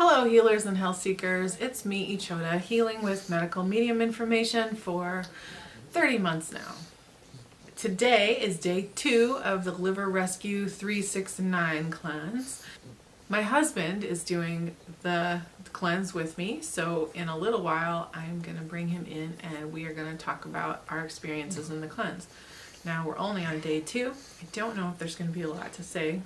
Hello healers and health seekers, it's me Ichoda, healing with medical medium information for 30 months now. Today is day 2 of the Liver Rescue 369 cleanse. My husband is doing the cleanse with me, so in a little while I'm going to bring him in and we are going to talk about our experiences in the cleanse. Now we're only on day 2. I don't know if there's going to be a lot to say.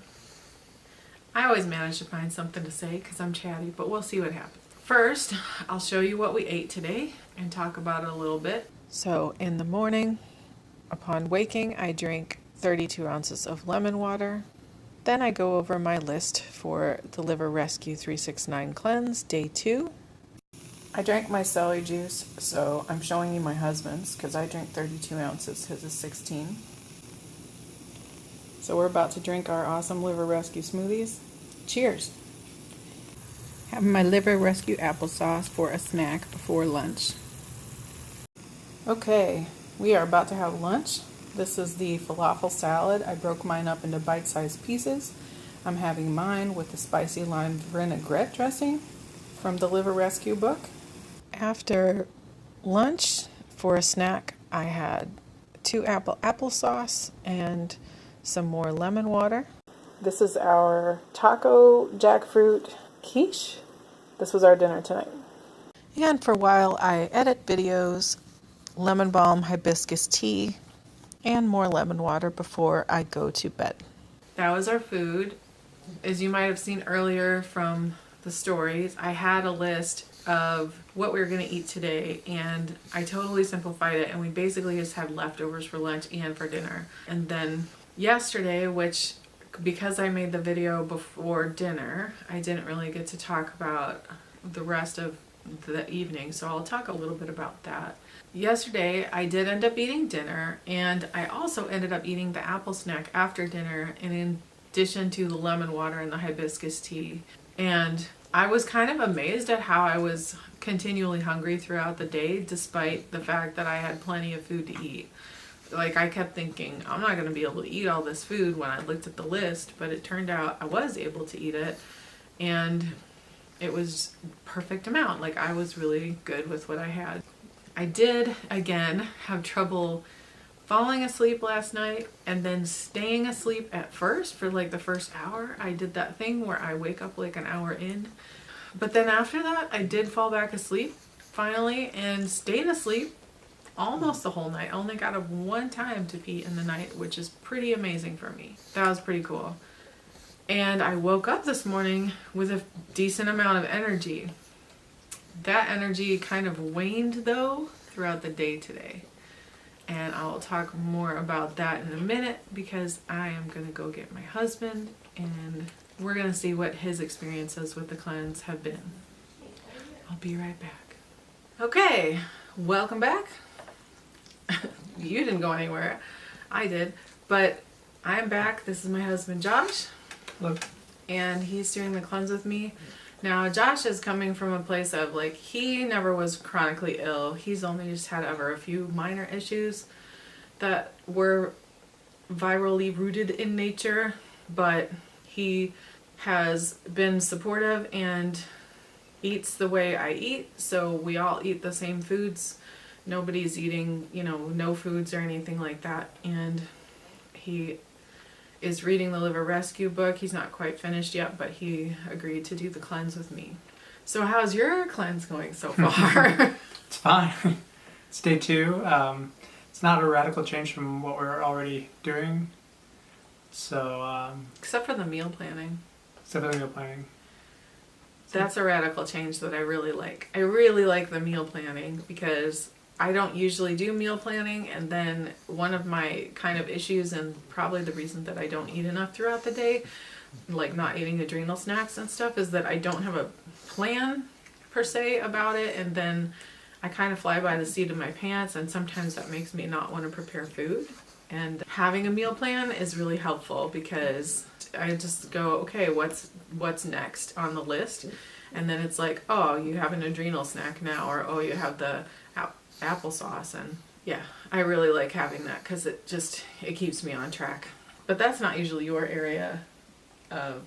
I always manage to find something to say because I'm chatty, but we'll see what happens. First, I'll show you what we ate today and talk about it a little bit. So in the morning, upon waking, I drink 32 ounces of lemon water. Then I go over my list for the Liver Rescue 369 cleanse, day 2. I drank my celery juice, so I'm showing you my husband's because I drink 32 ounces, his is 16. So we're about to drink our awesome Liver Rescue smoothies. Cheers! Having my Liver Rescue applesauce for a snack before lunch. Okay, we are about to have lunch. This is the falafel salad. I broke mine up into bite-sized pieces. I'm having mine with the spicy lime vinaigrette dressing from the Liver Rescue book. After lunch, for a snack, I had 2 applesauce and some more lemon water. This is our taco jackfruit quiche. This was our dinner tonight. And for a while I edit videos, lemon balm hibiscus tea, and more lemon water before I go to bed. That was our food. As you might have seen earlier from the stories, I had a list of what we were going to eat today, and I totally simplified it, and we basically just had leftovers for lunch and for dinner. And then yesterday, which because I made the video before dinner, I didn't really get to talk about the rest of the evening, so I'll talk a little bit about that. Yesterday I did end up eating dinner, and I also ended up eating the apple snack after dinner in addition to the lemon water and the hibiscus tea. And I was kind of amazed at how I was continually hungry throughout the day despite the fact that I had plenty of food to eat. Like, I kept thinking, I'm not going to be able to eat all this food when I looked at the list, but it turned out I was able to eat it, and it was perfect amount. Like, I was really good with what I had. I did, again, have trouble falling asleep last night and then staying asleep at first for like the first hour. I did that thing where I wake up like an hour in, but then after that I did fall back asleep finally and stayed asleep almost the whole night. I only got up one time to pee in the night, which is pretty amazing for me. That was pretty cool. And I woke up this morning with a decent amount of energy. That energy kind of waned though throughout the day today. And I'll talk more about that in a minute because I am going to go get my husband and we're going to see what his experiences with the cleanse have been. I'll be right back. Okay, welcome back. You didn't go anywhere. I did. But I'm back. This is my husband, Josh. Hello. And he's doing the cleanse with me. Now, Josh is coming from a place of, like, he never was chronically ill. He's only just had ever a few minor issues that were virally rooted in nature. But he has been supportive and eats the way I eat. So we all eat the same foods. Nobody's eating, no foods or anything like that. And he is reading the Liver Rescue book. He's not quite finished yet, but he agreed to do the cleanse with me. So how's your cleanse going so far? It's fine. It's day 2. It's not a radical change from what we're already doing. So, Except for the meal planning. except for the meal planning. That's a radical change that I really like. I really like the meal planning because I don't usually do meal planning, and then one of my kind of issues and probably the reason that I don't eat enough throughout the day, like not eating adrenal snacks and stuff, is that I don't have a plan per se about it, and then I kind of fly by the seat of my pants, and sometimes that makes me not want to prepare food. And having a meal plan is really helpful because I just go, okay, what's next on the list? And then it's like, oh, you have an adrenal snack now, or oh, you have the applesauce. And yeah, I really like having that because it keeps me on track. But that's not usually your area of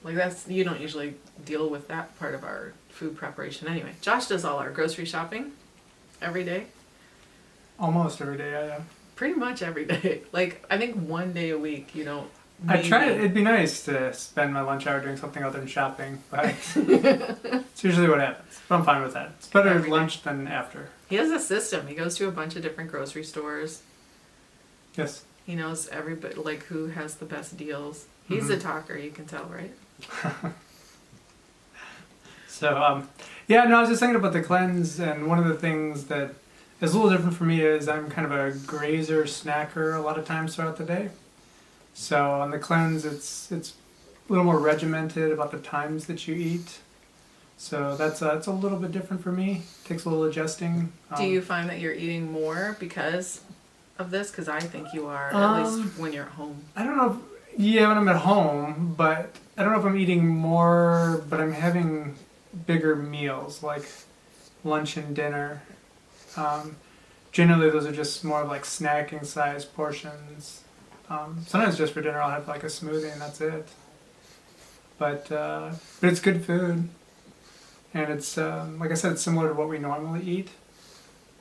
Like you don't usually deal with that part of our food preparation anyway. Josh does all our grocery shopping every day. Almost every day, yeah. Pretty much every day. Like, I think one day a week, you know. I try. It'd be nice to spend my lunch hour doing something other than shopping, but it's usually what happens. But I'm fine with that. It's better at lunch than after. He has a system. He goes to a bunch of different grocery stores. Yes. He knows everybody, like, who has the best deals. He's a talker, you can tell, right? So, yeah, no, I was just thinking about the cleanse, and one of the things that is a little different for me is I'm kind of a grazer snacker a lot of times throughout the day. So on the cleanse, it's a little more regimented about the times that you eat. So it's a little bit different for me. Takes a little adjusting. Do you find that you're eating more because of this? Because I think you are, at least when you're at home. I don't know. Yeah, when I'm at home, but I don't know if I'm eating more, but I'm having bigger meals, like lunch and dinner. Generally, those are just more of like snacking size portions. Sometimes just for dinner I'll have like a smoothie and that's it. But it's good food. And it's, like I said, it's similar to what we normally eat.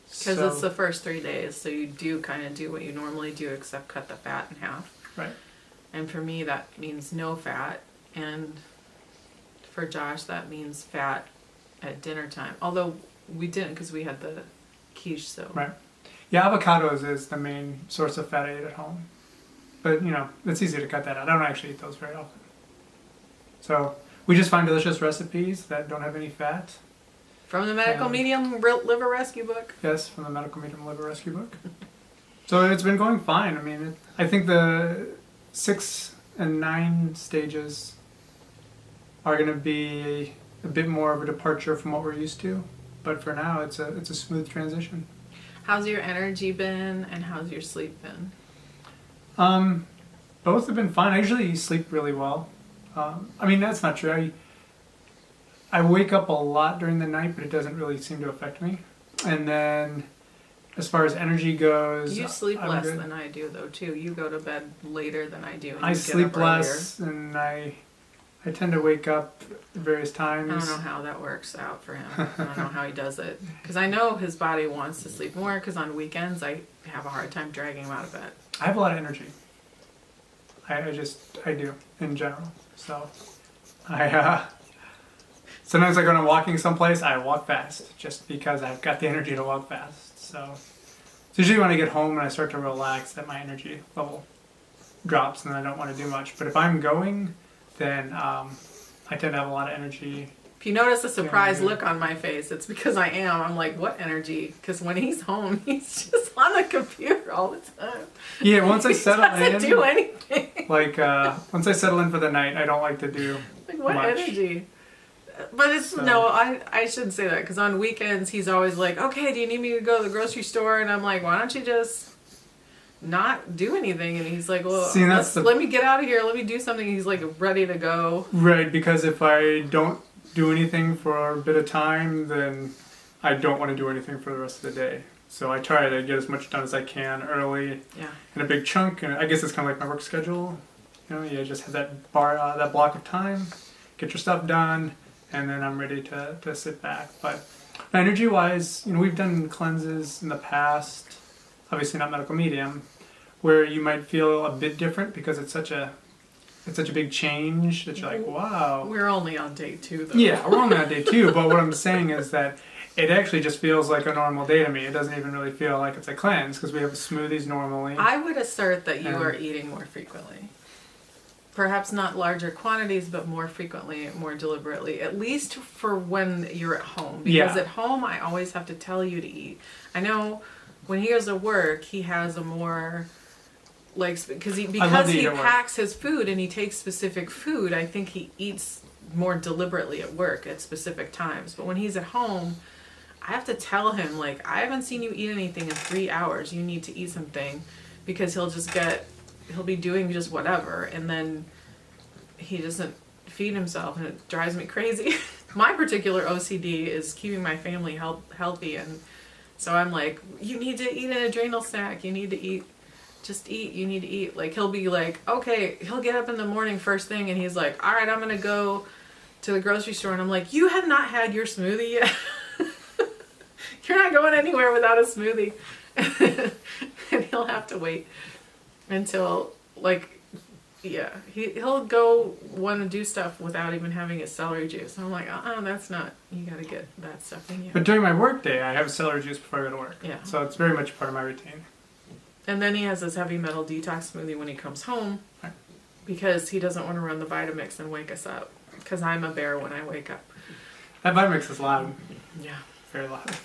Because it's the first 3 days, so you do kind of do what you normally do except cut the fat in half. Right. And for me that means no fat. And for Josh that means fat at dinner time. Although we didn't because we had the quiche, so. Right. Yeah, avocados is the main source of fat I eat at home. But, you know, it's easy to cut that out. I don't actually eat those very often. So we just find delicious recipes that don't have any fat. From the Medical Medium Liver Rescue book? Yes, from the Medical Medium Liver Rescue book. So it's been going fine. I mean, I think the 6 and 9 stages are going to be a bit more of a departure from what we're used to. But for now, it's a smooth transition. How's your energy been and how's your sleep been? Both have been fine. I usually sleep really well. I mean, that's not true. I wake up a lot during the night, but it doesn't really seem to affect me. And then, as far as energy goes, you sleep less than I do, though, too. You go to bed later than I do. And I sleep less, and I tend to wake up at various times. I don't know how that works out for him. I don't know how he does it. Because I know his body wants to sleep more, because on weekends I have a hard time dragging him out of bed. I have a lot of energy. I do, in general. So, sometimes I go on walking someplace, I walk fast, just because I've got the energy to walk fast. So, it's usually when I get home and I start to relax that my energy level drops and then I don't want to do much. But if I'm going, then I tend to have a lot of energy. If you notice a surprised look on my face, it's because I am. I'm like, what energy? Because when he's home, he's just on the computer all the time. Yeah, once I settle in. He doesn't do anything. Like, once I settle in for the night, I don't like to do what much. Energy? But it's, so. No, I shouldn't say that. Because on weekends, he's always like, okay, do you need me to go to the grocery store? And I'm like, why don't you just not do anything? And he's like, well, let me get out of here. Let me do something. He's like ready to go. Right, because if I don't do anything for a bit of time, then I don't want to do anything for the rest of the day. So I try to get as much done as I can early in a big chunk. And I guess it's kind of like my work schedule. You know, you just have that block of time, get your stuff done, and then I'm ready to sit back. But energy-wise, you know, we've done cleanses in the past, obviously not Medical Medium, where you might feel a bit different because it's such a big change that you're like, wow. We're only on day 2, though. Yeah, we're only on day 2, but what I'm saying is that it actually just feels like a normal day to me. It doesn't even really feel like it's a cleanse because we have smoothies normally. I would assert that you are eating more frequently. Perhaps not larger quantities, but more frequently, more deliberately, at least for when you're at home. Because at home, I always have to tell you to eat. I know when he goes to work, he has a more... because he packs his food and he takes specific food, I think he eats more deliberately at work at specific times. But when he's at home, I have to tell him, like, I haven't seen you eat anything in 3 hours. You need to eat something, because he'll be doing just whatever, and then he doesn't feed himself, and it drives me crazy. My particular OCD is keeping my family healthy, and so I'm like, you need to eat an adrenal snack. You need to eat just eat. You need to eat. Like, he'll be like, okay, he'll get up in the morning first thing and he's like, all right, I'm going to go to the grocery store. And I'm like, you have not had your smoothie yet. You're not going anywhere without a smoothie. And he'll have to wait until, like, yeah, he'll go want to do stuff without even having his celery juice. I'm like, that's not, you got to get that stuff in you. But during my work day, I have celery juice before I go to work. Yeah. So it's very much part of my routine. And then he has this heavy metal detox smoothie when he comes home because he doesn't want to run the Vitamix and wake us up. Because I'm a bear when I wake up. That Vitamix is loud. Yeah. Very loud.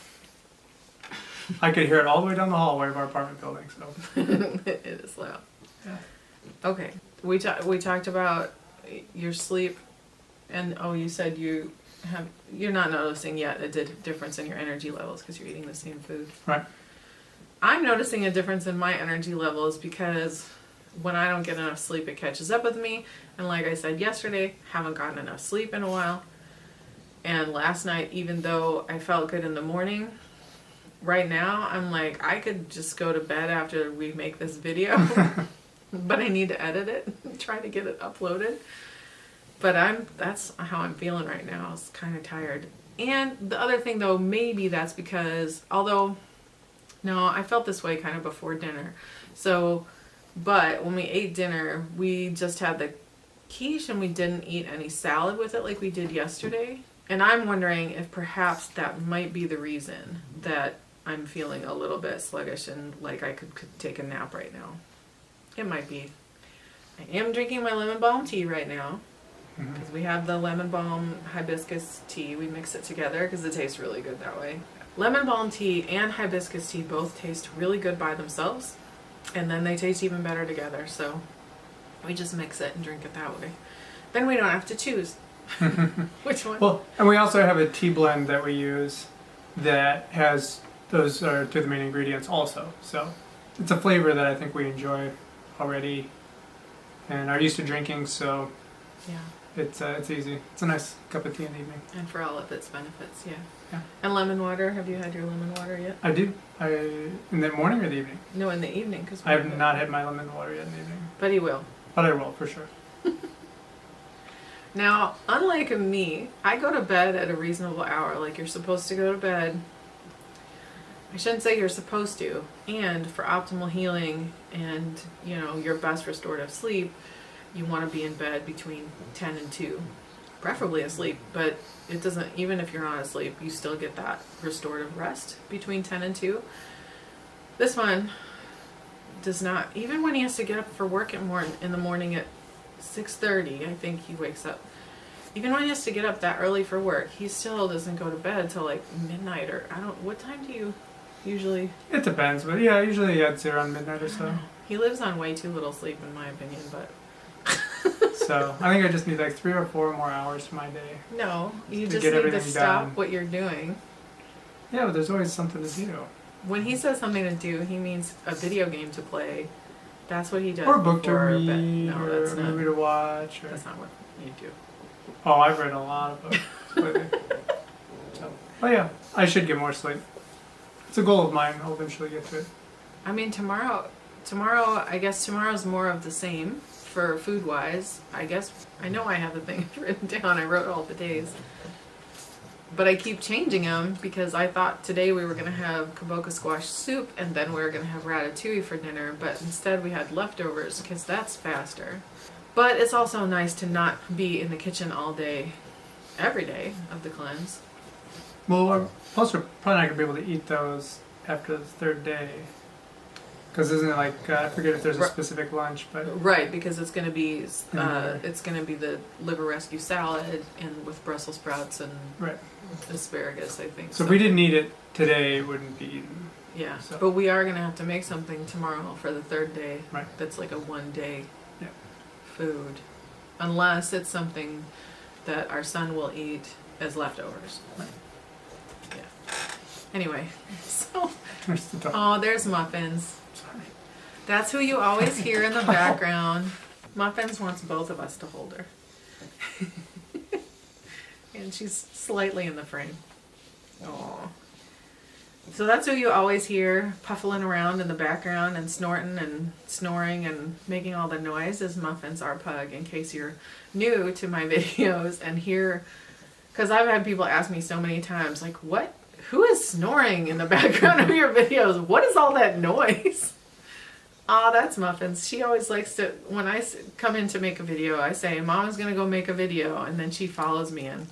I could hear it all the way down the hallway of our apartment building. So it is loud. Yeah. Okay. We talked about your sleep, and you said you're not noticing yet a difference in your energy levels because you're eating the same food. Right. I'm noticing a difference in my energy levels because when I don't get enough sleep, it catches up with me. And like I said yesterday, haven't gotten enough sleep in a while. And last night, even though I felt good in the morning, right now I'm like, I could just go to bed after we make this video, but I need to edit it and try to get it uploaded. But that's how I'm feeling right now. I was kind of tired. And the other thing though, maybe that's because, no, I felt this way kind of before dinner. But when we ate dinner, we just had the quiche and we didn't eat any salad with it like we did yesterday. And I'm wondering if perhaps that might be the reason that I'm feeling a little bit sluggish and like I could take a nap right now. It might be. I am drinking my lemon balm tea right now because we have the lemon balm hibiscus tea. We mix it together because it tastes really good that way. Lemon balm tea and hibiscus tea both taste really good by themselves, and then they taste even better together. So we just mix it and drink it that way. Then we don't have to choose which one. Well, and we also have a tea blend that we use that has those are two of the main ingredients also. So it's a flavor that I think we enjoy already and are used to drinking. So yeah, it's easy. It's a nice cup of tea in the evening. And for all of its benefits, yeah. Yeah. And lemon water. Have you had your lemon water yet? I do. In the morning or the evening? No, in the evening. I have not had my lemon water yet in the evening. But he will. But I will, for sure. Now, unlike me, I go to bed at a reasonable hour. Like, you're supposed to go to bed. I shouldn't say you're supposed to. And for optimal healing and, your best restorative sleep, you want to be in bed between 10 and 2. Preferably asleep, but it doesn't, even if you're not asleep, you still get that restorative rest between 10 and 2. This one does not, even when he has to get up for work in the morning at 6:30, I think he wakes up. Even when he has to get up that early for work, he still doesn't go to bed till like midnight or what time do you usually? It depends, but yeah, usually it's around midnight or so. He lives on way too little sleep in my opinion, but. So I think I just need like 3 or 4 more hours to my day. No, you just need to stop what you're doing. Yeah, but there's always something to do. When he says something to do, he means a video game to play. That's what he does. Or a book to read, No, or a movie to watch. Or... That's not what you do. Oh, I've read a lot of books lately. Oh yeah, I should get more sleep. It's a goal of mine. I'll eventually get to it. I mean, tomorrow, I guess tomorrow's more of the same for food-wise. I guess, I know I have the thing written down. I wrote all the days. But I keep changing them because I thought today we were going to have kaboka squash soup and then we were going to have ratatouille for dinner, but instead we had leftovers because that's faster. But it's also nice to not be in the kitchen all day, every day of the cleanse. Well, plus we're probably not going to be able to eat those after the 3rd day. Because isn't it like, I forget if there's a specific lunch, but... Right, because it's going to be the liver rescue salad and with Brussels sprouts and asparagus, I think. So if we didn't eat it today, it wouldn't be eaten. Yeah, so. But we are going to have to make something tomorrow for the 3rd day. Right. That's like a 1-day food. Unless it's something that our son will eat as leftovers. Right. Yeah. Anyway, so... there's Muffins. Sorry. That's who you always hear in the background. Muffins wants both of us to hold her. And she's slightly in the frame. Aww. So that's who you always hear puffling around in the background and snorting and snoring and making all the noise is Muffins, our pug, in case you're new to my videos and hear, because I've had people ask me so many times, like, who is snoring in the background of your videos? What is all that noise? Ah, that's Muffins. She always likes to, when I come in to make a video, I say, Mom's going to go make a video, and then she follows me in.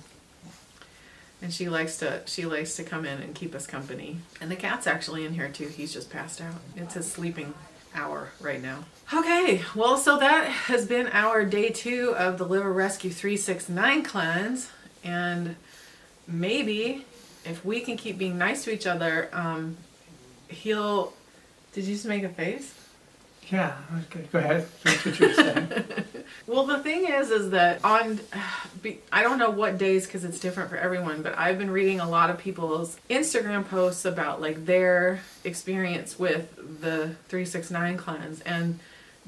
And she likes to come in and keep us company. And the cat's actually in here too. He's just passed out. It's his sleeping hour right now. Okay, well, so that has been our day 2 of the Liver Rescue 369 cleanse. And maybe if we can keep being nice to each other, he'll... Did you just make a face? Yeah, okay, go ahead. Finish what you were saying. Well, the thing is that I don't know what days because it's different for everyone, but I've been reading a lot of people's Instagram posts about like their experience with the 369 cleanse, and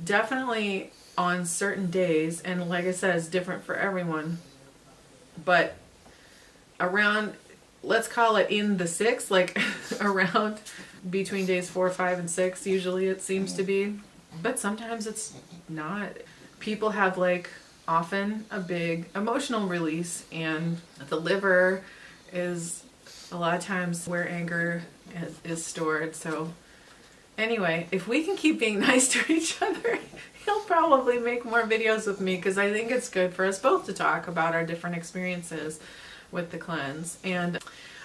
definitely on certain days, and like I said, it's different for everyone, but around, let's call it in the 6, like around between days 4, 5, and 6, usually it seems to be, but sometimes it's not. People have like often a big emotional release, and the liver is a lot of times where anger is stored. So anyway, if we can keep being nice to each other, he'll probably make more videos with me, because I think it's good for us both to talk about our different experiences with the cleanse. And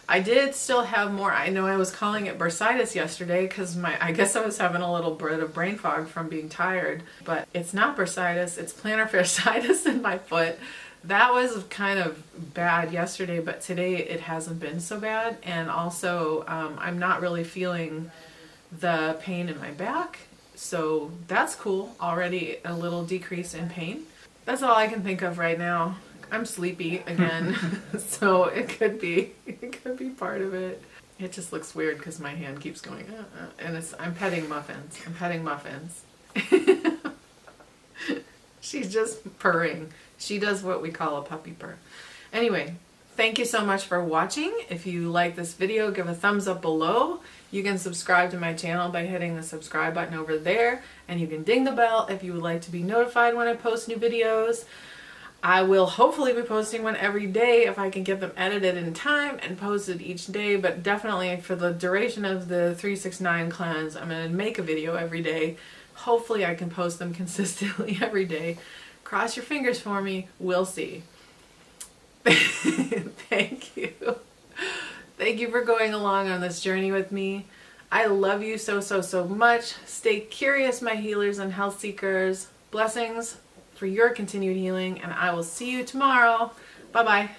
I did still have more. I know I was calling it bursitis yesterday because I guess I was having a little bit of brain fog from being tired, but it's not bursitis, it's plantar fasciitis in my foot. That was kind of bad yesterday, but today it hasn't been so bad. And also I'm not really feeling the pain in my back, so that's cool. Already a little decrease in pain. That's all I can think of right now. I'm sleepy again, so it could be part of it. It just looks weird because my hand keeps going, and I'm petting Muffins. I'm petting Muffins. She's just purring. She does what we call a puppy purr. Anyway, thank you so much for watching. If you like this video, give a thumbs up below. You can subscribe to my channel by hitting the subscribe button over there, and you can ding the bell if you would like to be notified when I post new videos. I will hopefully be posting one every day if I can get them edited in time and posted each day, but definitely for the duration of the 369 cleanse, I'm going to make a video every day. Hopefully I can post them consistently every day. Cross your fingers for me. We'll see. Thank you. Thank you for going along on this journey with me. I love you so, so, so much. Stay curious, my healers and health seekers. Blessings for your continued healing, and I will see you tomorrow. Bye-bye.